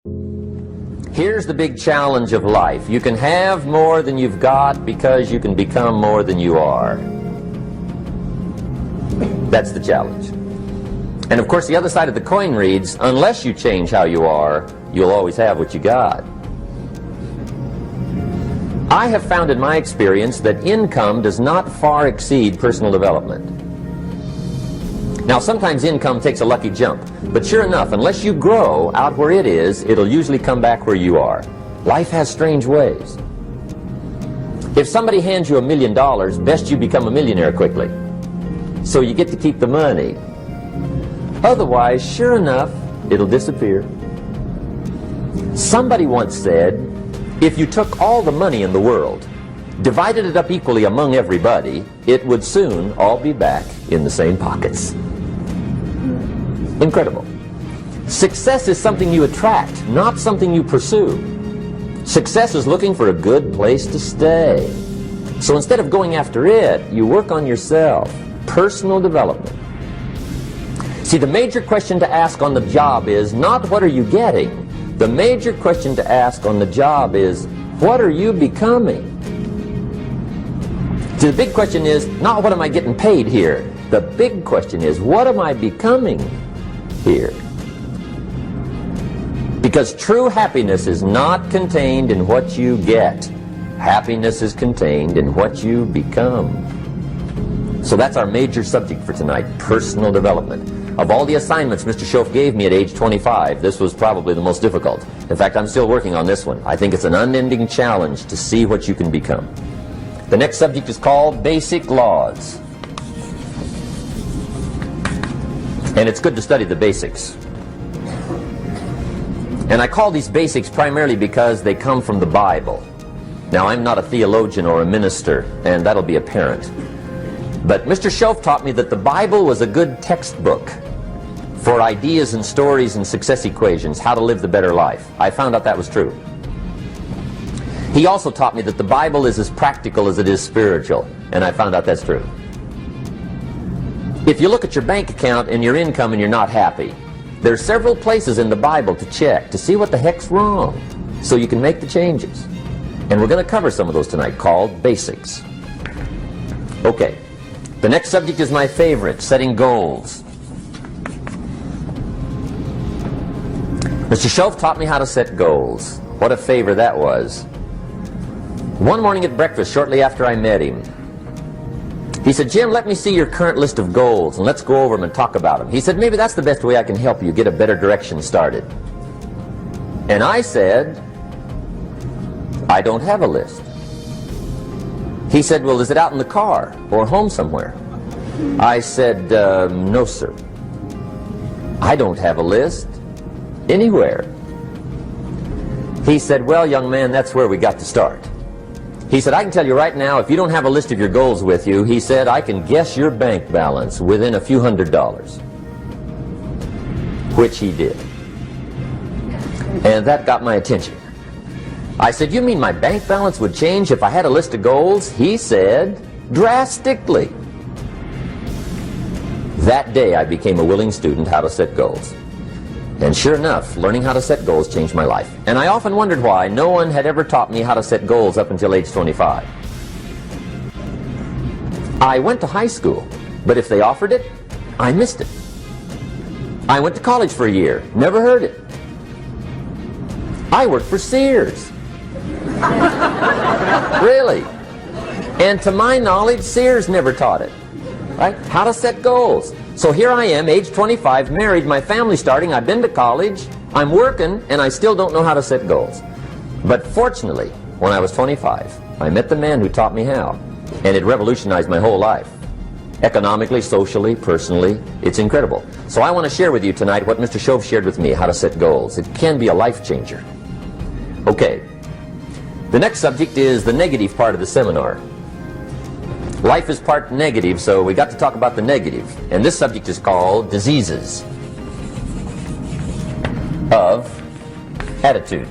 Here's the big challenge of life. You can have more than you've got because you can become more than you are. That's the challenge. And of course, the other side of the coin reads, unless you change how you are, you'll always have what you got. I have found in my experience that income does not far exceed personal development. Now, sometimes income takes a lucky jump, but sure enough, unless you grow out where it is, it'll usually come back where you are. Life has strange ways. If somebody hands you $1 million, best you become a millionaire quickly, so you get to keep the money. Otherwise, sure enough, it'll disappear. Somebody once said, if you took all the money in the world, divided it up equally among everybody, it would soon all be back in the same pockets. Incredible. Success is something you attract, not something you pursue. Success is looking for a good place to stay. So instead of going after it, you work on yourself. Personal development. See, the major question to ask on the job is not what are you getting. The major question to ask on the job is what are you becoming? See, the big question is not what am I getting paid here. The big question is what am I becoming here? Because true happiness is not contained in what you get. Happiness is contained in what you become. So that's our major subject for tonight, personal development. Of all the assignments Mr. Schoaf gave me at age 25, this was probably the most difficult. In fact, I'm still working on this one. I think it's an unending challenge to see what you can become. The next subject is called Basic Laws. And it's good to study the basics. And I call these basics primarily because they come from the Bible. Now, I'm not a theologian or a minister, and that'll be apparent. But Mr. Schoaf taught me that the Bible was a good textbook for ideas and stories and success equations, how to live the better life. I found out that was true. He also taught me that the Bible is as practical as it is spiritual, and I found out that's true. If you look at your bank account and your income and you're not happy, there are several places in the Bible to check to see what the heck's wrong so you can make the changes. And we're going to cover some of those tonight, called basics. Okay. The next subject is my favorite, setting goals. Mr. Schoaf taught me how to set goals. What a favor that was. One morning at breakfast, shortly after I met him, he said, Jim, let me see your current list of goals, and let's go over them and talk about them. He said, maybe that's the best way I can help you get a better direction started. And I said, I don't have a list. He said, well, is it out in the car or home somewhere? I said, no, sir. I don't have a list anywhere. He said, well, young man, that's where we got to start. He said, I can tell you right now, if you don't have a list of your goals with you, he said, I can guess your bank balance within a few $100s. Which he did. And that got my attention. I said, you mean my bank balance would change if I had a list of goals? He said, drastically. That day I became a willing student how to set goals. And sure enough, learning how to set goals changed my life. And I often wondered why no one had ever taught me how to set goals up until age 25. I went to high school, but if they offered it, I missed it. I went to college for a year, never heard it. I worked for Sears. Really? And to my knowledge, Sears never taught it. Right? How to set goals. So here I am, age 25, married, my family's starting, I've been to college, I'm working, and I still don't know how to set goals. But fortunately, when I was 25, I met the man who taught me how, and it revolutionized my whole life. Economically, socially, personally, it's incredible. So I want to share with you tonight what Mr. Schoaf shared with me, how to set goals. It can be a life changer. Okay. The next subject is the negative part of the seminar. Life is part negative, so we got to talk about the negative. And this subject is called diseases of attitude.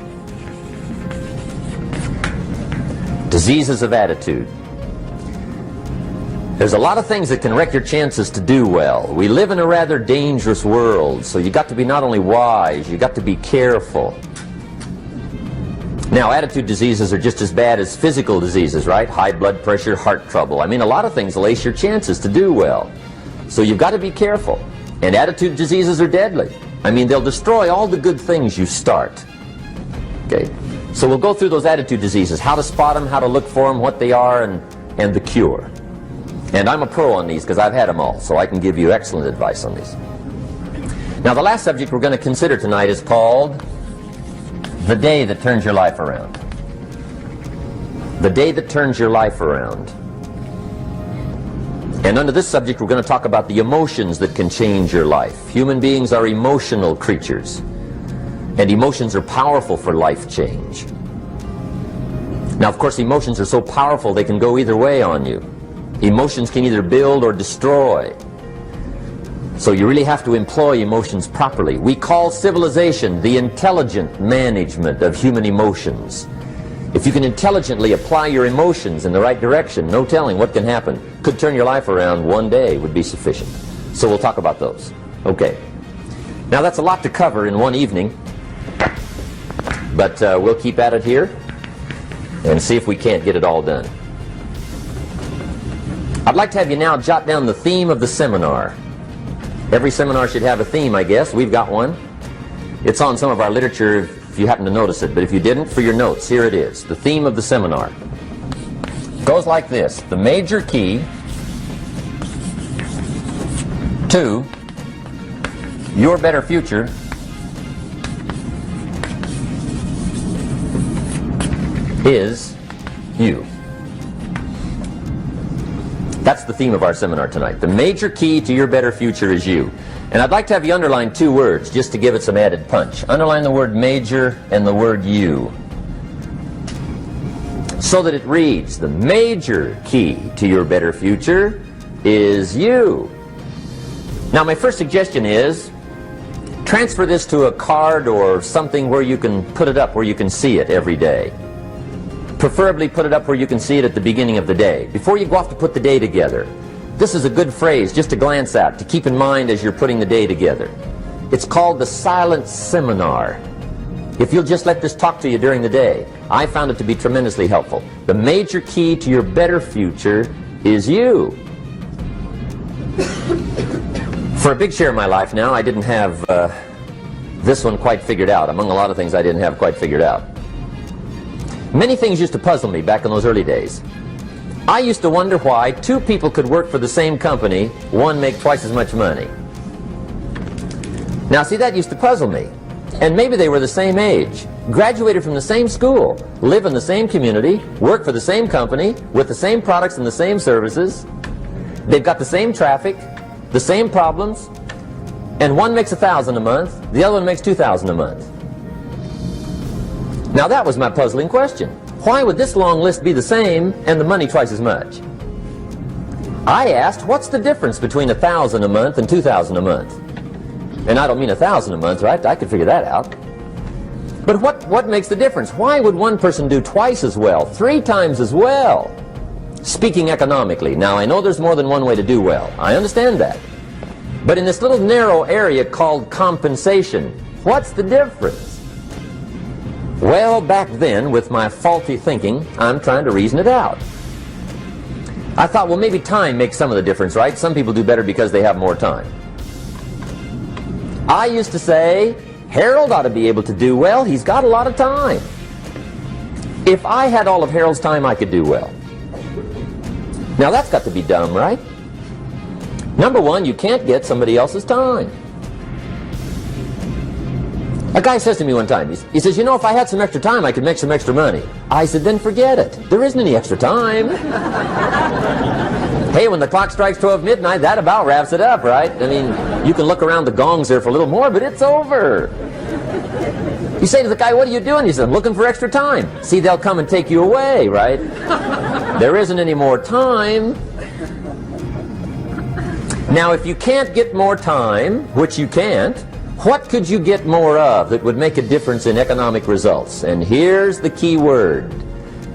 Diseases of attitude. There's a lot of things that can wreck your chances to do well. We live in a rather dangerous world, so you got to be not only wise, you got to be careful. Now, attitude diseases are just as bad as physical diseases, right? High blood pressure, heart trouble. I mean, a lot of things lace your chances to do well. So you've got to be careful. And attitude diseases are deadly. I mean, they'll destroy all the good things you start. Okay? So we'll go through those attitude diseases, how to spot them, how to look for them, what they are, and the cure. And I'm a pro on these because I've had them all, so I can give you excellent advice on these. Now, the last subject we're going to consider tonight is called the day that turns your life around. The day that turns your life around. And under this subject, we're going to talk about the emotions that can change your life. Human beings are emotional creatures, and emotions are powerful for life change. Now, of course, emotions are so powerful they can go either way on you. Emotions can either build or destroy. So you really have to employ emotions properly. We call civilization the intelligent management of human emotions. If you can intelligently apply your emotions in the right direction, no telling what can happen. Could turn your life around one day would be sufficient. So we'll talk about those. Okay. Now that's a lot to cover in one evening, but we'll keep at it here and see if we can't get it all done. I'd like to have you now jot down the theme of the seminar. Every seminar should have a theme, I guess. We've got one. It's on some of our literature if you happen to notice it, but if you didn't, for your notes, here it is. The theme of the seminar goes like this: the major key to your better future is you. That's the theme of our seminar tonight. The major key to your better future is you. And I'd like to have you underline two words just to give it some added punch. Underline the word major and the word you, so that it reads, the major key to your better future is you. Now, my first suggestion is transfer this to a card or something where you can put it up, where you can see it every day. Preferably put it up where you can see it at the beginning of the day, before you go off to put the day together. This is a good phrase just to glance at, to keep in mind as you're putting the day together. It's called the silent seminar. If you'll just let this talk to you during the day, I found it to be tremendously helpful. The major key to your better future is you. For a big share of my life now, I didn't have this one quite figured out. Among a lot of things I didn't have quite figured out. Many things used to puzzle me back in those early days. I used to wonder why two people could work for the same company, one make twice as much money. Now, see, that used to puzzle me. And maybe they were the same age, graduated from the same school, live in the same community, work for the same company, with the same products and the same services. They've got the same traffic, the same problems, and one makes $1,000 a month, the other one makes $2,000 a month. Now that was my puzzling question. Why would this long list be the same and the money twice as much? I asked, what's the difference between $1,000 a month and $2,000 a month? And I don't mean $1,000 a month, right? I could figure that out. But what makes the difference? Why would one person do twice as well, 3 times as well? Speaking economically. Now, I know there's more than one way to do well. I understand that. But in this little narrow area called compensation, what's the difference? Well, back then, with my faulty thinking, I'm trying to reason it out. I thought, well, maybe time makes some of the difference, right? Some people do better because they have more time. I used to say, Harold ought to be able to do well. He's got a lot of time. If I had all of Harold's time, I could do well. Now, that's got to be dumb, right? Number one, you can't get somebody else's time. A guy says to me one time, he says, you know, if I had some extra time, I could make some extra money. I said, then forget it. There isn't any extra time. Hey, when the clock strikes 12 midnight, that about wraps it up, right? I mean, you can look around the gongs there for a little more, but it's over. You say to the guy, what are you doing? He says, I'm looking for extra time. See, they'll come and take you away, right? There isn't any more time. Now, if you can't get more time, which you can't, what could you get more of that would make a difference in economic results? And here's the key word.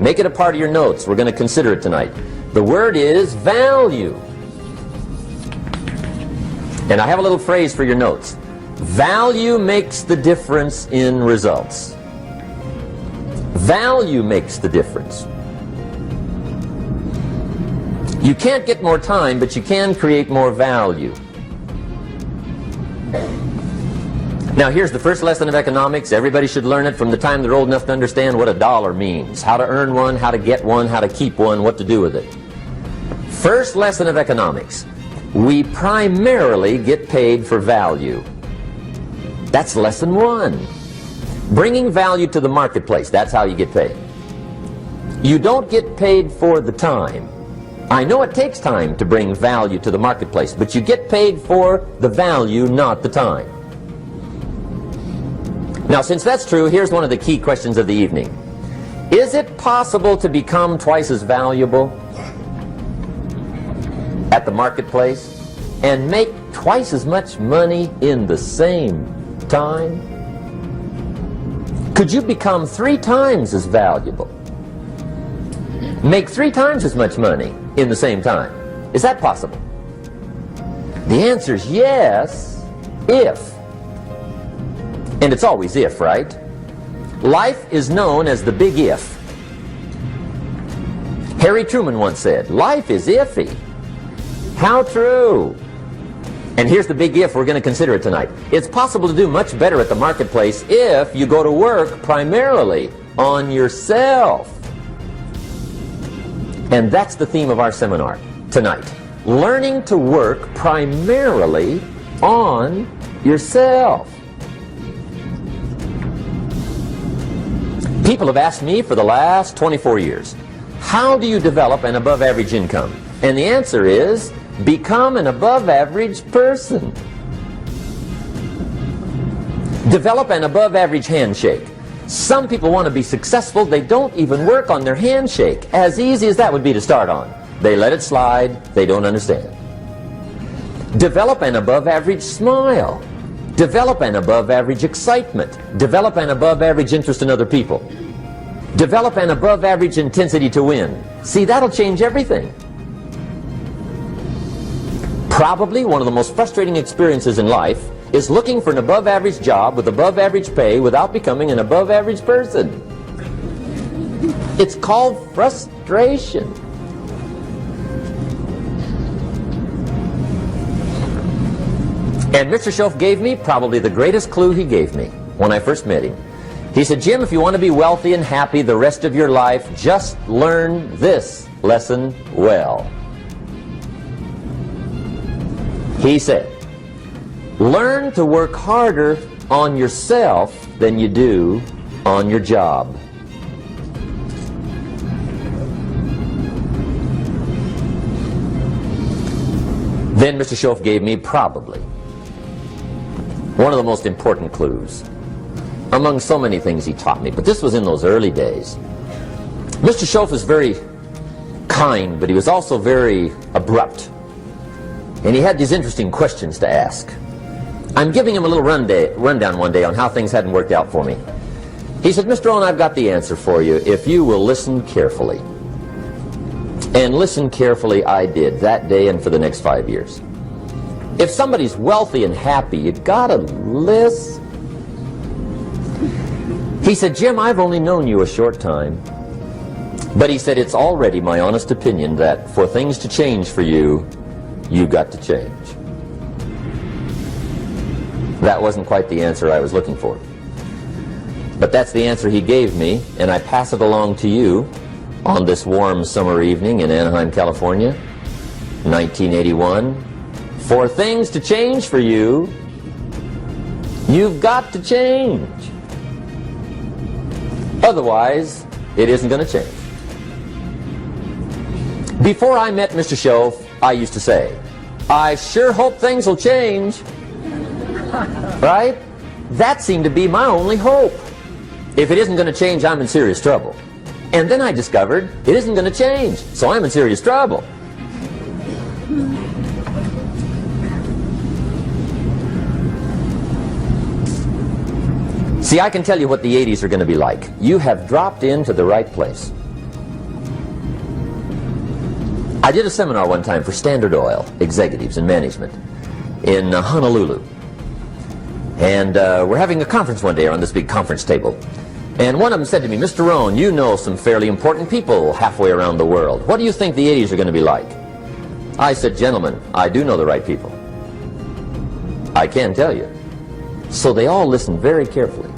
Make it a part of your notes. We're going to consider it tonight. The word is value. And I have a little phrase for your notes. Value makes the difference in results. Value makes the difference. You can't get more time, but you can create more value. Now here's the first lesson of economics. Everybody should learn it from the time they're old enough to understand what a dollar means, how to earn one, how to get one, how to keep one, what to do with it. First lesson of economics. We primarily get paid for value. That's lesson one. Bringing value to the marketplace, that's how you get paid. You don't get paid for the time. I know it takes time to bring value to the marketplace, but you get paid for the value, not the time. Now, since that's true, here's one of the key questions of the evening. Is it possible to become twice as valuable at the marketplace and make twice as much money in the same time? Could you become 3 times as valuable? Make 3 times as much money in the same time? Is that possible? The answer is yes, if. And it's always if, right? Life is known as the big if. Harry Truman once said, life is iffy. How true. And here's the big if we're going to consider it tonight. It's possible to do much better at the marketplace if you go to work primarily on yourself. And that's the theme of our seminar tonight. Learning to work primarily on yourself. People have asked me for the last 24 years, how do you develop an above-average income? And the answer is, become an above-average person. Develop an above-average handshake. Some people want to be successful, they don't even work on their handshake. As easy as that would be to start on. They let it slide, they don't understand. Develop an above-average smile. Develop an above-average excitement. Develop an above-average interest in other people. Develop an above-average intensity to win. See, that'll change everything. Probably one of the most frustrating experiences in life is looking for an above-average job with above-average pay without becoming an above-average person. It's called frustration. And Mr. Schoaf gave me probably the greatest clue he gave me when I first met him. He said, Jim, if you want to be wealthy and happy the rest of your life, just learn this lesson well. He said, learn to work harder on yourself than you do on your job. Then Mr. Schoaf gave me probably one of the most important clues among so many things he taught me, but this was in those early days. Mr. Schoaf was very kind, but he was also very abrupt. And he had these interesting questions to ask. I'm giving him a little rundown one day on how things hadn't worked out for me. He said, Mr. Rohn, I've got the answer for you if you will listen carefully. And listen carefully I did that day and for the next 5 years. If somebody's wealthy and happy, you gotta listen. He said, Jim, I've only known you a short time. But he said, it's already my honest opinion that for things to change for you, you got to change. That wasn't quite the answer I was looking for. But that's the answer he gave me, and I pass it along to you on this warm summer evening in Anaheim, California, 1981. For things to change for you, you've got to change. Otherwise, it isn't going to change. Before I met Mr. Schoaf, I used to say, I sure hope things will change. Right? That seemed to be my only hope. If it isn't going to change, I'm in serious trouble. And then I discovered it isn't going to change, so I'm in serious trouble. See, I can tell you what the 80s are going to be like. You have dropped into the right place. I did a seminar one time for Standard Oil executives and management in Honolulu. And we're having a conference one day on this big conference table. And one of them said to me, Mr. Rohn, you know some fairly important people halfway around the world. What do you think the 80s are going to be like? I said, gentlemen, I do know the right people. I can tell you. So they all listened very carefully.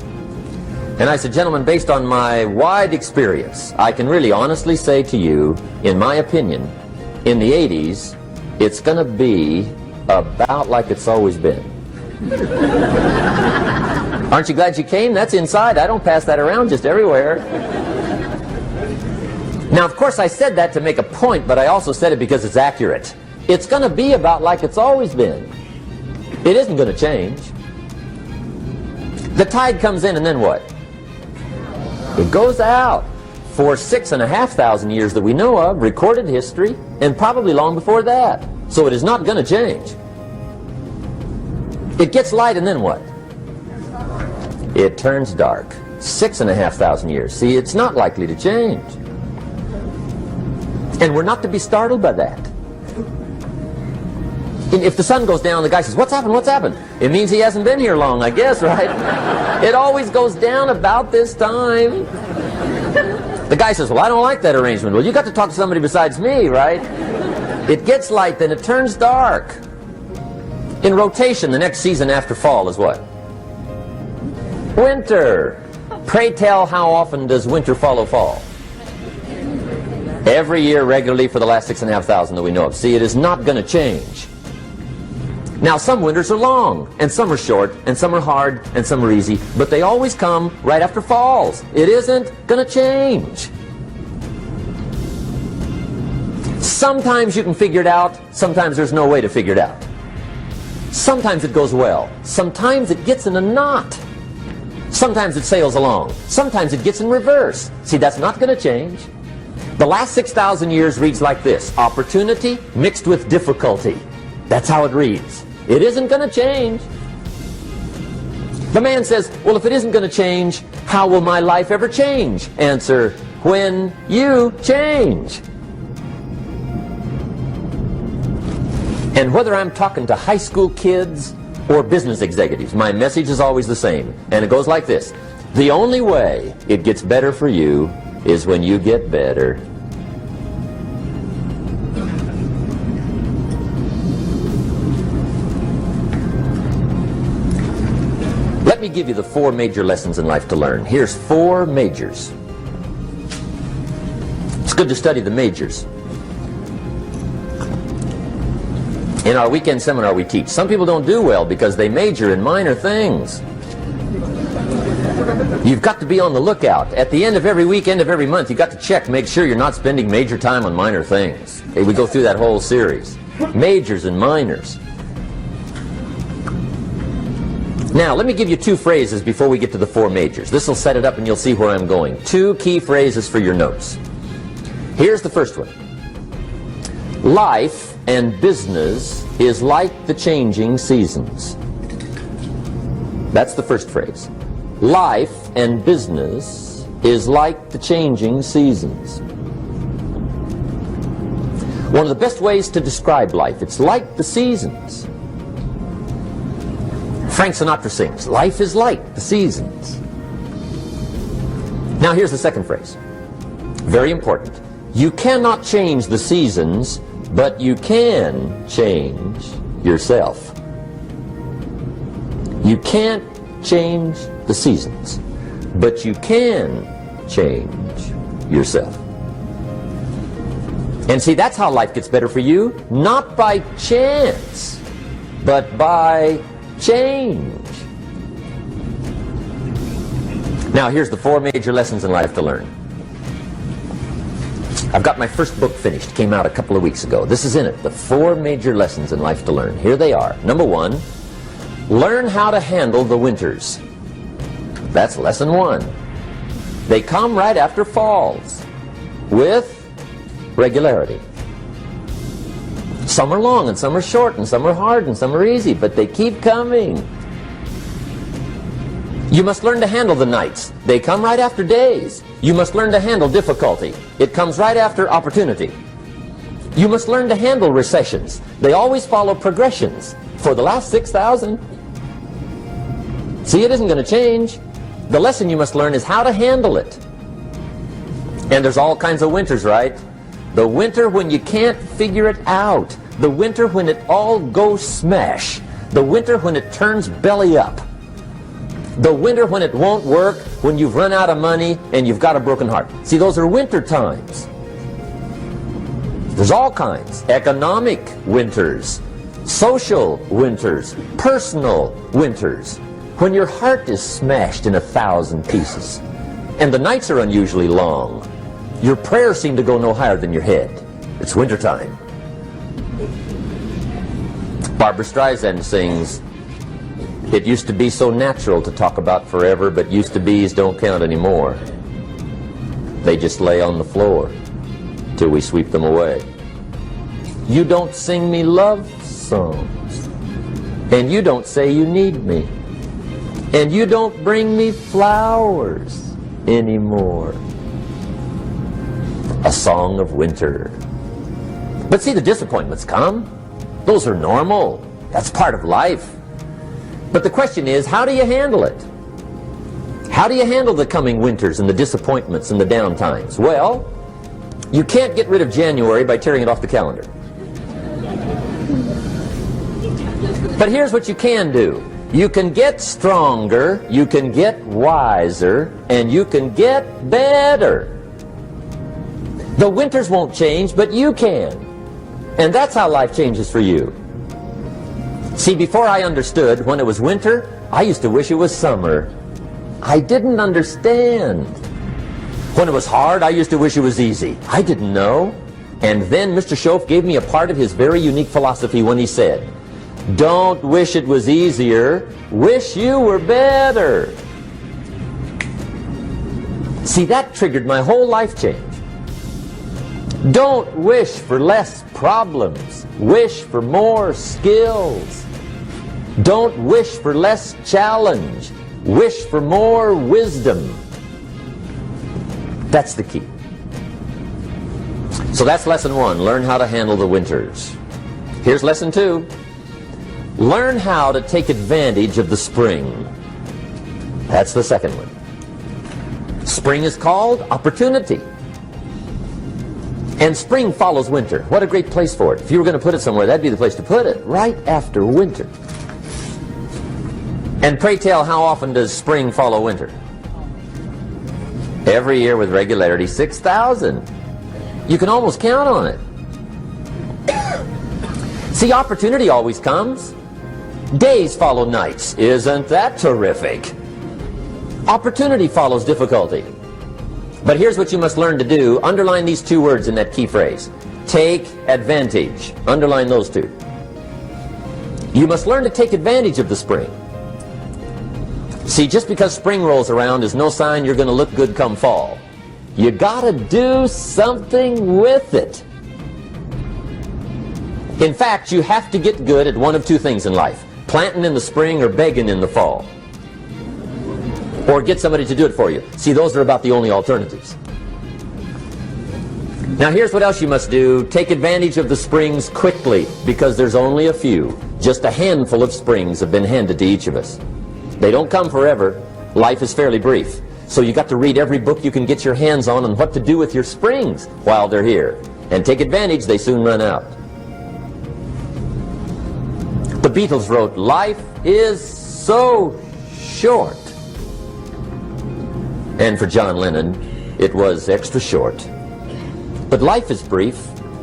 And I said, gentlemen, based on my wide experience, I can really honestly say to you, in my opinion, in the 80s, it's going to be about like it's always been. Aren't you glad you came? That's inside. I don't pass that around just everywhere. Now, of course, I said that to make a point, but I also said it because it's accurate. It's going to be about like it's always been. It isn't going to change. The tide comes in, and then what? It goes out for 6,500 years that we know of, recorded history, and probably long before that. So it is not going to change. It gets light, and then what? It turns dark. 6,500 years. See, it's not likely to change. And we're not to be startled by that. If the sun goes down, the guy says, what's happened, what's happened? It means he hasn't been here long, I guess, right? It always goes down about this time. The guy says, well, I don't like that arrangement. Well, you got to talk to somebody besides me, right? It gets light, then it turns dark. In rotation, the next season after fall is what? Winter. Pray tell, how often does winter follow fall? Every year regularly for the last 6,500 that we know of. See, it is not going to change. Now, some winters are long, and some are short, and some are hard, and some are easy, but they always come right after falls. It isn't going to change. Sometimes you can figure it out, sometimes there's no way to figure it out. Sometimes it goes well, sometimes it gets in a knot. Sometimes it sails along, sometimes it gets in reverse. See, that's not going to change. The last 6,000 years reads like this: opportunity mixed with difficulty. That's how it reads. It isn't going to change. The man says, well, if it isn't going to change, how will my life ever change? Answer, when you change. And whether I'm talking to high school kids or business executives, my message is always the same. And it goes like this: the only way it gets better for you is when you get better. Let me give you the 4 major lessons in life to learn. Here's 4 majors. It's good to study the majors. In our weekend seminar we teach, some people don't do well because they major in minor things. You've got to be on the lookout. At the end of every week, end of every month, you've got to check, make sure you're not spending major time on minor things. Okay, we go through that whole series. Majors and minors. Now, let me give you 2 phrases before we get to the 4 majors. This will set it up and you'll see where I'm going. 2 key phrases for your notes. Here's the first one. Life and business is like the changing seasons. That's the first phrase. Life and business is like the changing seasons. One of the best ways to describe life, it's like the seasons. Frank Sinatra sings, life is like the seasons. Now here's the second phrase. Very important. You cannot change the seasons, but you can change yourself. You can't change the seasons, but you can change yourself. And see, that's how life gets better for you, not by chance, but by change. Now here's the 4 major lessons in life to learn. I've got my first book finished, came out a couple of weeks ago. This is in it, the 4 major lessons in life to learn. Here they are. Number 1, learn how to handle the winters. That's lesson 1. They come right after falls, with regularity. Some are long, and some are short, and some are hard, and some are easy, but they keep coming. You must learn to handle the nights. They come right after days. You must learn to handle difficulty. It comes right after opportunity. You must learn to handle recessions. They always follow progressions. For the last 6,000. See, it isn't going to change. The lesson you must learn is how to handle it. And there's all kinds of winters, right? The winter when you can't figure it out. The winter when it all goes smash. The winter when it turns belly up. The winter when it won't work, when you've run out of money and you've got a broken heart. See, those are winter times. There's all kinds. Economic winters, social winters, personal winters. When your heart is smashed in 1,000 pieces and the nights are unusually long, your prayers seem to go no higher than your head. It's wintertime. Barbara Streisand sings, "It used to be so natural to talk about forever, but used to be's don't count anymore. They just lay on the floor till we sweep them away. You don't sing me love songs, and you don't say you need me, and you don't bring me flowers anymore." A song of winter. But see, the disappointments come. Those are normal. That's part of life. But the question is, how do you handle it? How do you handle the coming winters and the disappointments and the downtimes? Well, you can't get rid of January by tearing it off the calendar. But here's what you can do. You can get stronger, you can get wiser, and you can get better. The winters won't change, but you can. And that's how life changes for you. See, before I understood, when it was winter, I used to wish it was summer. I didn't understand. When it was hard, I used to wish it was easy. I didn't know. And then Mr. Schoaf gave me a part of his very unique philosophy when he said, "Don't wish it was easier, wish you were better." See, that triggered my whole life change. Don't wish for less problems, wish for more skills. Don't wish for less challenge, wish for more wisdom. That's the key. So that's lesson 1, learn how to handle the winters. Here's lesson 2, learn how to take advantage of the spring. That's the second one. Spring is called opportunity. And spring follows winter. What a great place for it. If you were going to put it somewhere, that'd be the place to put it, right after winter. And pray tell, how often does spring follow winter? Every year with regularity, 6,000. You can almost count on it. See, opportunity always comes. Days follow nights. Isn't that terrific? Opportunity follows difficulty. But here's what you must learn to do. Underline these 2 words in that key phrase. Take advantage. Underline those 2. You must learn to take advantage of the spring. See, just because spring rolls around is no sign you're going to look good come fall. You got to do something with it. In fact, you have to get good at one of 2 things in life. Planting in the spring or begging in the fall. Or get somebody to do it for you. See, those are about the only alternatives. Now here's what else you must do. Take advantage of the springs quickly, because there's only a few. Just a handful of springs have been handed to each of us. They don't come forever. Life is fairly brief. So you got to read every book you can get your hands on what to do with your springs while they're here. And take advantage, they soon run out. The Beatles wrote, "Life is so short." And for John Lennon, it was extra short. But life is brief.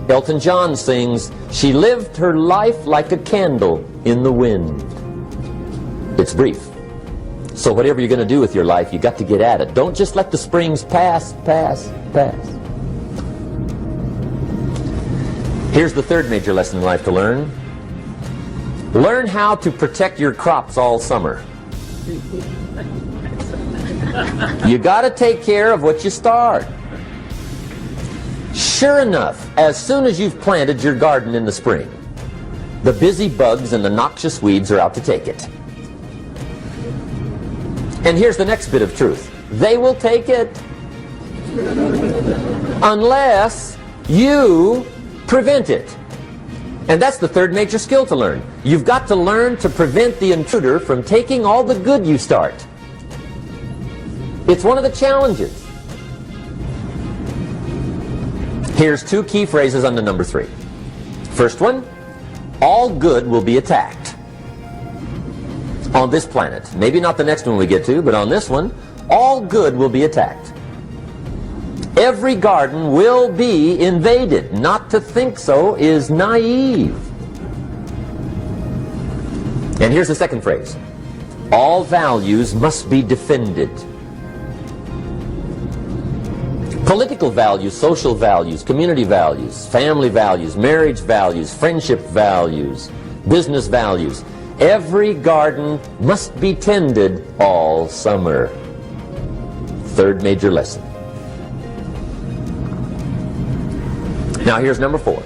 Elton John sings, "She lived her life like a candle in the wind." It's brief. So whatever you're going to do with your life, you got to get at it. Don't just let the springs pass. Here's the third major lesson in life to learn. Learn how to protect your crops all summer. You got to take care of what you start. Sure enough, as soon as you've planted your garden in the spring, the busy bugs and the noxious weeds are out to take it. And here's the next bit of truth. They will take it unless you prevent it. And that's the third major skill to learn. You've got to learn to prevent the intruder from taking all the good you start. It's one of the challenges. Here's two key phrases under number 3. First one, all good will be attacked. On this planet. Maybe not the next one we get to, but on this one, all good will be attacked. Every garden will be invaded. Not to think so is naive. And here's the second phrase. All values must be defended. Political values, social values, community values, family values, marriage values, friendship values, business values. Every garden must be tended all summer. Third major lesson. Now here's number 4.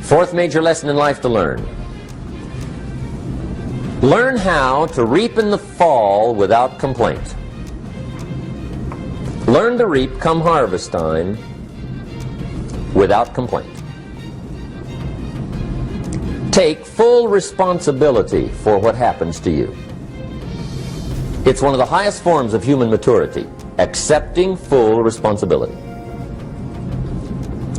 Fourth major lesson in life to learn. Learn how to reap in the fall without complaint. Learn to reap come harvest time without complaint. Take full responsibility for what happens to you. It's one of the highest forms of human maturity, accepting full responsibility.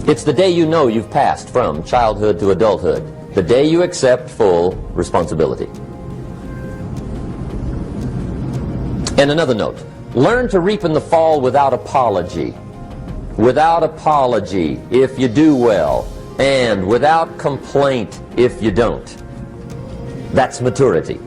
It's the day you know you've passed from childhood to adulthood, the day you accept full responsibility. And another note, learn to reap in the fall without apology. Without apology if you do well, and without complaint if you don't. That's maturity.